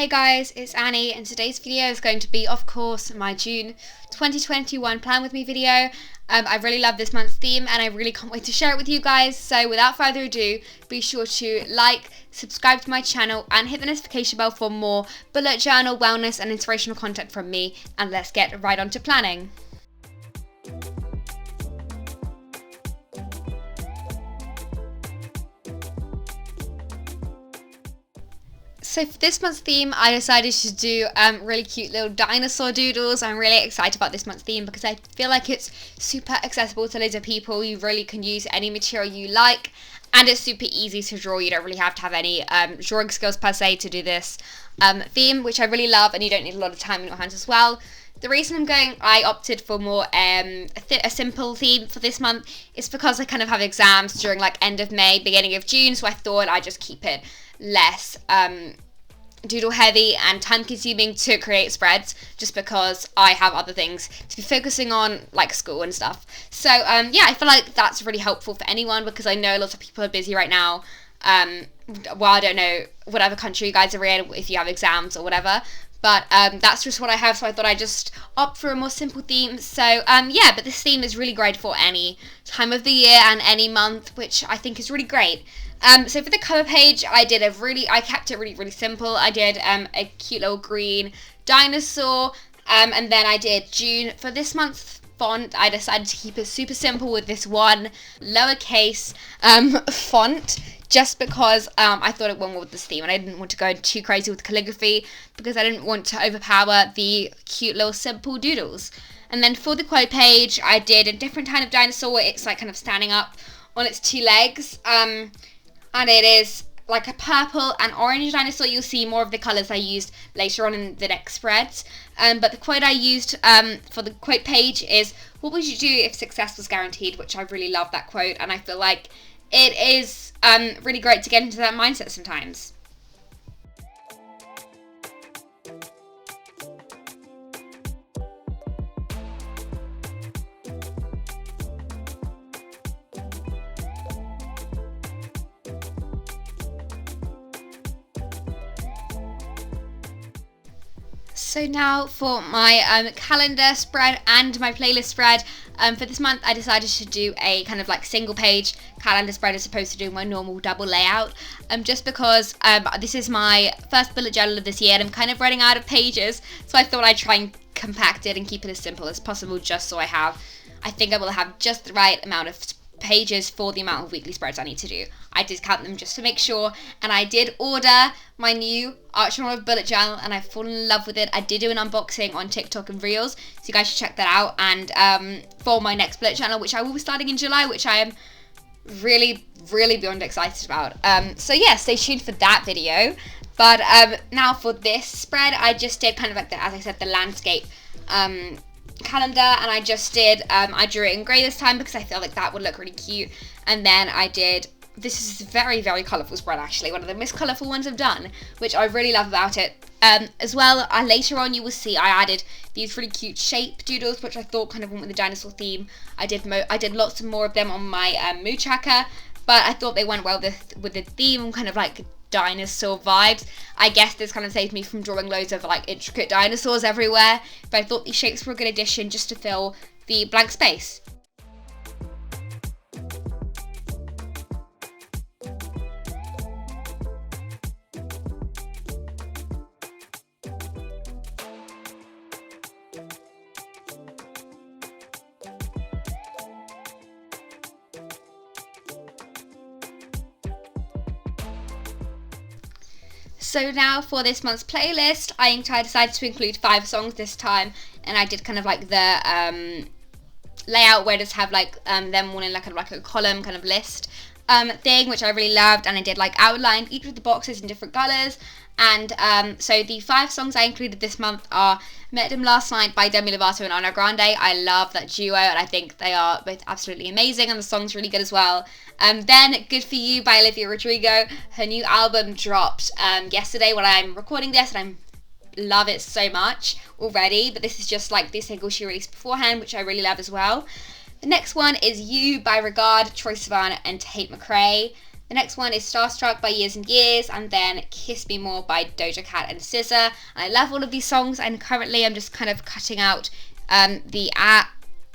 Hey guys, it's Annie, and today's video is going to be, of course, my June 2021 Plan With Me video. I really love this month's theme and I really can't wait to share it with you guys. So without further ado, be sure to like, subscribe to my channel and hit the notification bell for more bullet journal, wellness and inspirational content from me, and let's get right on to planning. So for this month's theme, I decided to do really cute little dinosaur doodles. I'm really excited about this month's theme because I feel like it's super accessible to loads of people. You really can use any material you like, and it's super easy to draw. You don't really have to have any drawing skills per se to do this theme, which I really love, and you don't need a lot of time in your hands as well. The reason I opted for more a simple theme for this month is because I kind of have exams during like end of May, beginning of June, so I thought I'd just keep it less doodle heavy and time consuming to create spreads, just because I have other things to be focusing on, like school and stuff. So yeah, I feel like that's really helpful for anyone, because I know lots of people are busy right now. Well, I don't know whatever country you guys are in, if you have exams or whatever, but that's just what I have, so I thought I'd just opt for a more simple theme. So yeah, but this theme is really great for any time of the year and any month, which I think is really great. So for the cover page, I kept it really simple. I did a cute little green dinosaur, and then I did June. For this month's font, I decided to keep it super simple with this one lowercase font, just because I thought it went well with this theme, and I didn't want to go too crazy with calligraphy because I didn't want to overpower the cute little simple doodles. And then for the quote page, I did a different kind of dinosaur. It's like kind of standing up on its two legs, and it is like a purple and orange dinosaur. You'll see more of the colours I used later on in the next spreads. But the quote I used for the quote page is, "What would you do if success was guaranteed?" Which I really love that quote, and I feel like it is really great to get into that mindset sometimes. So now for my calendar spread and my playlist spread. For this month, I decided to do a kind of like single page calendar spread as opposed to doing my normal double layout, just because this is my first bullet journal of this year and I'm kind of running out of pages, so I thought I'd try and compact it and keep it as simple as possible, just so I think I will have just the right amount of pages for the amount of weekly spreads I need to do. I did count them just to make sure, and I did order my new Arch and bullet journal, and I've fallen in love with it. I did do an unboxing on TikTok and Reels, so you guys should check that out. And for my next bullet journal, which I will be starting in July, which I am really beyond excited about. So yeah, stay tuned for that video. But now for this spread, I just did kind of like as I said, the landscape calendar, and I just did I drew it in grey this time because I feel like that would look really cute. And then I did, this is a very colourful spread, actually, one of the most colourful ones I've done, which I really love about it. As well, later on you will see I added these really cute shape doodles, which I thought kind of went with the dinosaur theme. I did lots more of them on my mood tracker, but I thought they went well with the theme, kind of like dinosaur vibes. I guess this kind of saved me from drawing loads of like intricate dinosaurs everywhere, but I thought these shapes were a good addition just to fill the blank space. So now for this month's playlist, I decided to include 5 songs this time, and I did kind of like the layout where I just have like them all in like a column kind of list thing, which I really loved, and I did like outline each of the boxes in different colours. And so the 5 songs I included this month are Met Him Last Night by Demi Lovato and Ariana Grande. I love that duo, and I think they are both absolutely amazing, and the song's really good as well. Then Good For You by Olivia Rodrigo. Her new album dropped yesterday when I'm recording this, and I love it so much already, but this is just like the single she released beforehand, which I really love as well. The next one is You by Regard, Troye Sivan and Tate McRae. The next one is Starstruck by Years and Years, and then Kiss Me More by Doja Cat and SZA. I love all of these songs, and currently I'm just kind of cutting out the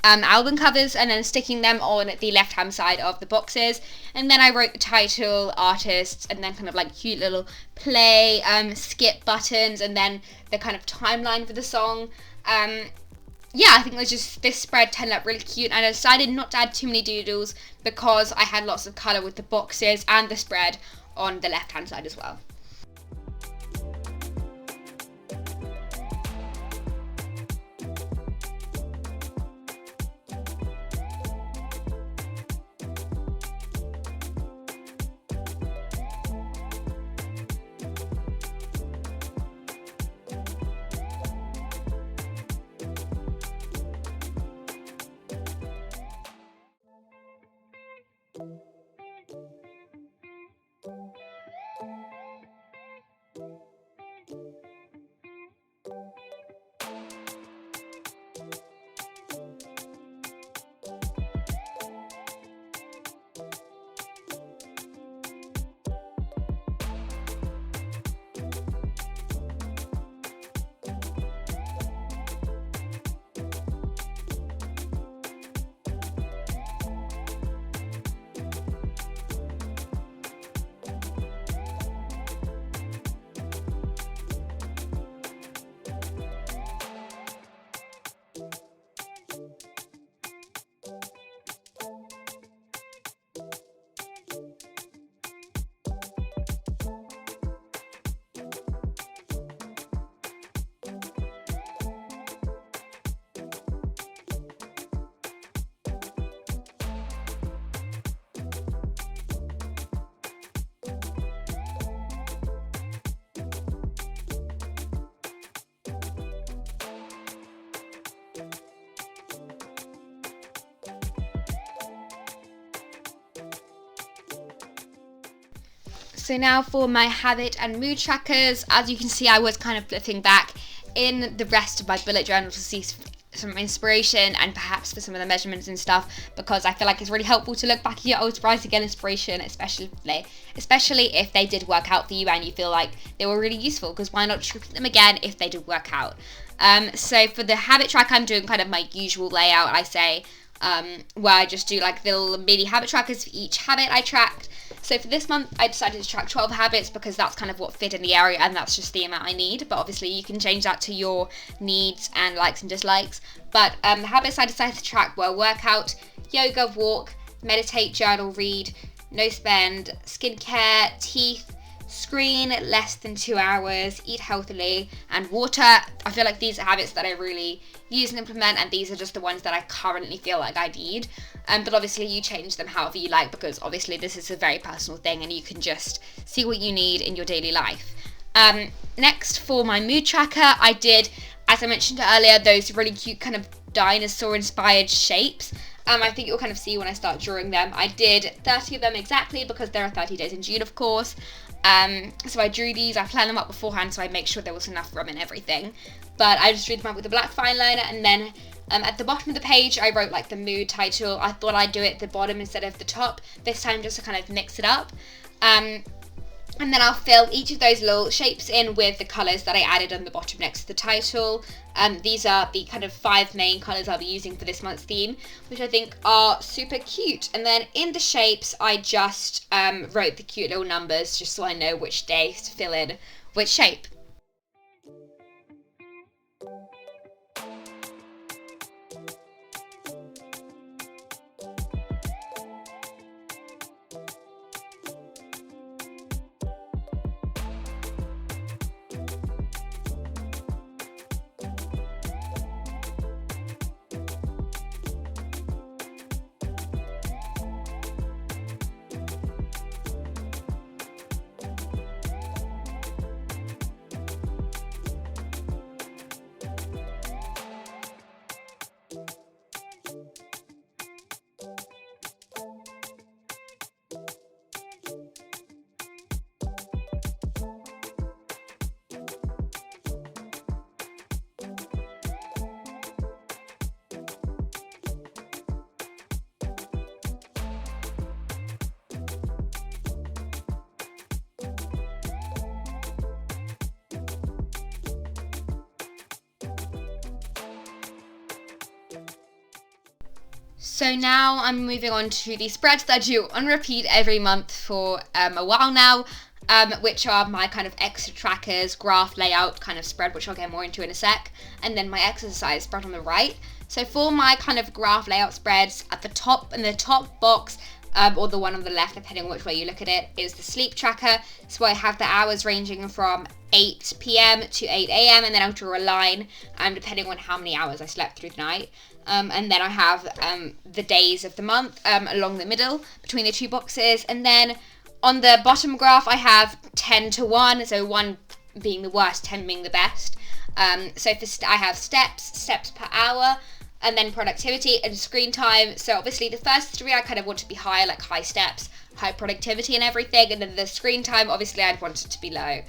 album covers and then sticking them on the left hand side of the boxes, and then I wrote the title, artists, and then kind of like cute little play skip buttons, and then the kind of timeline for the song. Yeah, I think this spread turned out really cute, and I decided not to add too many doodles because I had lots of colour with the boxes and the spread on the left hand side as well. So now for my habit and mood trackers. As you can see, I was kind of flipping back in the rest of my bullet journal to see some inspiration and perhaps for some of the measurements and stuff, because I feel like it's really helpful to look back at your old sprites to get inspiration, especially if they did work out for you and you feel like they were really useful, because why not look at them again if they did work out. So for the habit track, I'm doing kind of my usual layout, I say, where I just do like little mini habit trackers for each habit I tracked. So for this month, I decided to track 12 habits because that's kind of what fit in the area and that's just the amount I need. But obviously you can change that to your needs and likes and dislikes. But the habits I decided to track were workout, yoga, walk, meditate, journal, read, no spend, skincare, teeth, screen less than 2 hours, eat healthily, and water. I feel like these are habits that I really use and implement, and these are just the ones that I currently feel like I need. But obviously you change them however you like, because obviously this is a very personal thing and you can just see what you need in your daily life. Next, for my mood tracker, I did, as I mentioned earlier, those really cute kind of dinosaur inspired shapes. I think you'll kind of see when I start drawing them. I did 30 of them exactly because there are 30 days in June, of course. So I drew these, I planned them up beforehand so I make sure there was enough room and everything. But I just drew them up with a black fine liner, and then at the bottom of the page I wrote like the mood title. I thought I'd do it at the bottom instead of the top this time, just to kind of mix it up. And then I'll fill each of those little shapes in with the colours that I added on the bottom next to the title. These are the kind of 5 main colours I'll be using for this month's theme, which I think are super cute. And then in the shapes, I just wrote the cute little numbers just so I know which day to fill in which shape. So now I'm moving on to the spreads that I do on repeat every month for a while now, which are my kind of extra trackers, graph layout kind of spread, which I'll get more into in a sec, and then my exercise spread on the right. So for my kind of graph layout spreads, at the top, in the top box, or the one on the left, depending on which way you look at it, is the sleep tracker. So I have the hours ranging from 8 p.m. to 8 a.m. and then I'll draw a line depending on how many hours I slept through the night. And then I have the days of the month along the middle between the two boxes. And then on the bottom graph, I have 10 to 1, so 1 being the worst, 10 being the best. So I have steps per hour, and then productivity and screen time. So obviously the first 3 I kind of want to be higher, like high steps, high productivity and everything. And then the screen time, obviously I'd want it to be low,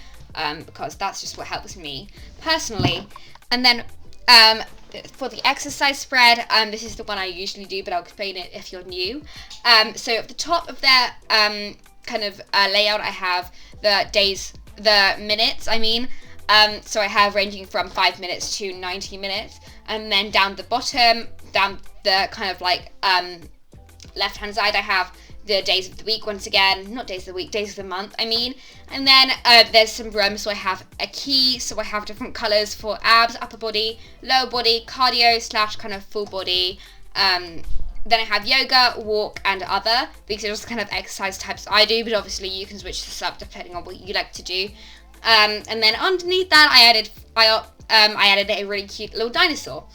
because that's just what helps me personally. And then for the exercise spread, this is the one I usually do, but I'll explain it if you're new. So at the top of their kind of layout, I have the minutes, so I have ranging from 5 minutes to 90 minutes. And then down the bottom, down the kind of like left-hand side, I have the days of the week once again, not days of the week, days of the month, And then there's some room, so I have a key, so I have different colours for abs, upper body, lower body, cardio / kind of full body. Then I have yoga, walk, and other. These are just kind of exercise types I do, but obviously you can switch this up depending on what you like to do. And then underneath that, I added a really cute little dinosaur.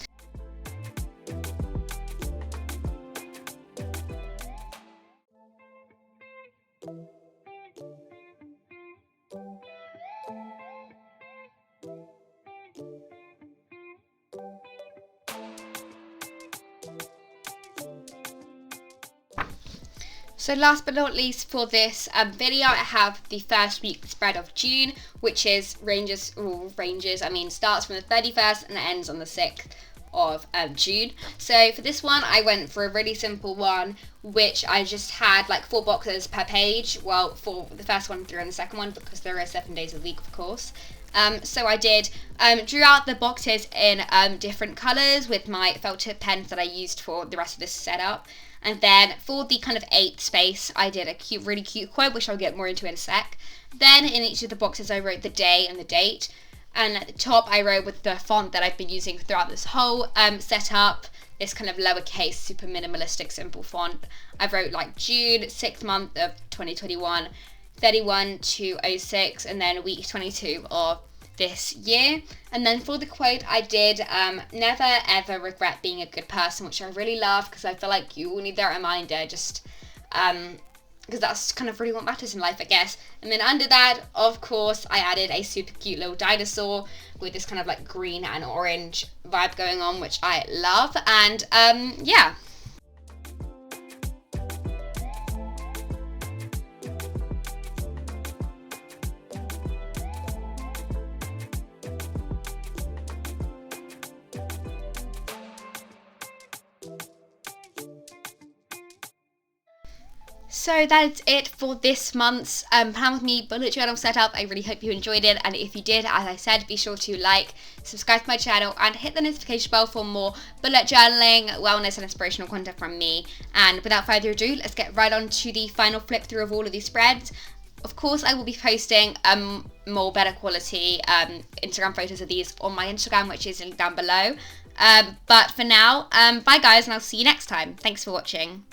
So last but not least for this video, I have the first week spread of June, which is starts from the 31st and ends on the 6th of June. So for this one, I went for a really simple one, which I just had like 4 boxes per page. Well, for the first one, 3 on the second one, because there are 7 days a week, of course. So I drew out the boxes in different colours with my felt tip pens that I used for the rest of this setup. And then for the kind of 8th space, I did a really cute quote, which I'll get more into in a sec. Then in each of the boxes, I wrote the day and the date. And at the top, I wrote with the font that I've been using throughout this whole setup, this kind of lowercase, super minimalistic, simple font. I wrote like June, 6th month of 2021, 31 to 06, and then week 22 of this year. And then for the quote, I did never ever regret being a good person, which I really love, because I feel like you all need that reminder, just because that's kind of really what matters in life, I guess. And then under that, of course, I added a super cute little dinosaur with this kind of like green and orange vibe going on, which I love. And yeah. So that's it for this month's Plan With Me bullet journal setup. I really hope you enjoyed it, and if you did, as I said, be sure to like, subscribe to my channel, and hit the notification bell for more bullet journaling, wellness, and inspirational content from me. And without further ado, let's get right on to the final flip through of all of these spreads. Of course, I will be posting more better quality Instagram photos of these on my Instagram, which is linked down below. But for now, bye guys, and I'll see you next time. Thanks for watching.